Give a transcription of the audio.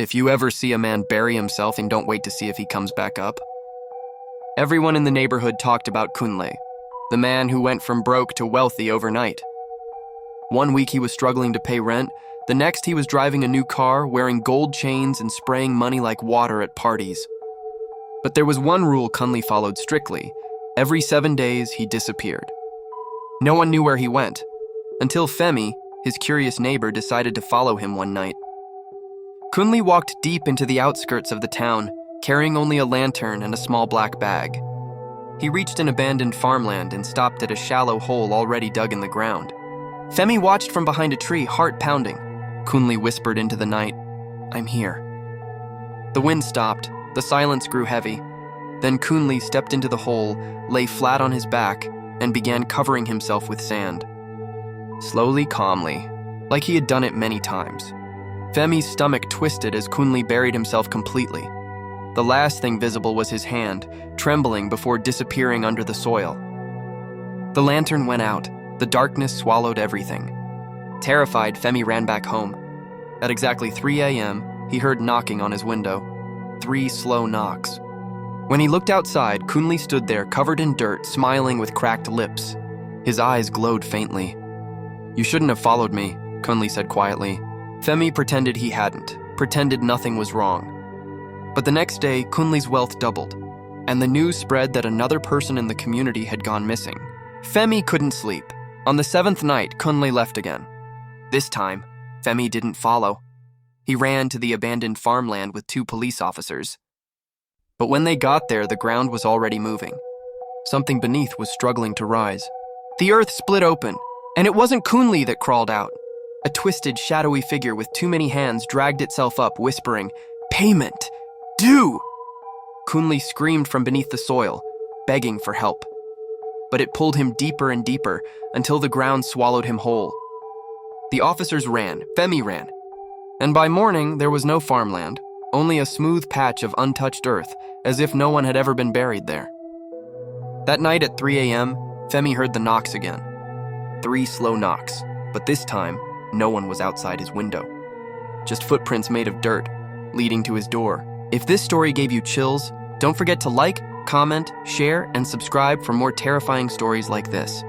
If you ever see a man bury himself and don't wait to see if he comes back up. Everyone in the neighborhood talked about Kunle, the man who went from broke to wealthy overnight. One week he was struggling to pay rent, the next he was driving a new car, wearing gold chains and spraying money like water at parties. But there was one rule Kunle followed strictly. Every 7 days, he disappeared. No one knew where he went, until Femi, his curious neighbor, decided to follow him one night. Kunle walked deep into the outskirts of the town, carrying only a lantern and a small black bag. He reached an abandoned farmland and stopped at a shallow hole already dug in the ground. Femi watched from behind a tree, heart pounding. Kunle whispered into the night, "I'm here." The wind stopped, the silence grew heavy. Then Kunle stepped into the hole, lay flat on his back, and began covering himself with sand. Slowly, calmly, like he had done it many times. Femi's stomach twisted as Kunle buried himself completely. The last thing visible was his hand, trembling before disappearing under the soil. The lantern went out. The darkness swallowed everything. Terrified, Femi ran back home. At exactly 3 a.m., he heard knocking on his window. 3 slow knocks. When he looked outside, Kunle stood there covered in dirt, smiling with cracked lips. His eyes glowed faintly. "You shouldn't have followed me," Kunle said quietly. Femi pretended he hadn't, pretended nothing was wrong. But the next day, Kunle's wealth doubled, and the news spread that another person in the community had gone missing. Femi couldn't sleep. On the 7th night, Kunle left again. This time, Femi didn't follow. He ran to the abandoned farmland with 2 police officers. But when they got there, the ground was already moving. Something beneath was struggling to rise. The earth split open, and it wasn't Kunle that crawled out. A twisted, shadowy figure with too many hands dragged itself up, whispering, "Payment! Do!" Kunle screamed from beneath the soil, begging for help. But it pulled him deeper and deeper until the ground swallowed him whole. The officers ran, Femi ran. And by morning, there was no farmland, only a smooth patch of untouched earth, as if no one had ever been buried there. That night at 3 a.m., Femi heard the knocks again. 3 slow knocks, but this time, no one was outside his window. Just footprints made of dirt, leading to his door. If this story gave you chills, don't forget to like, comment, share, and subscribe for more terrifying stories like this.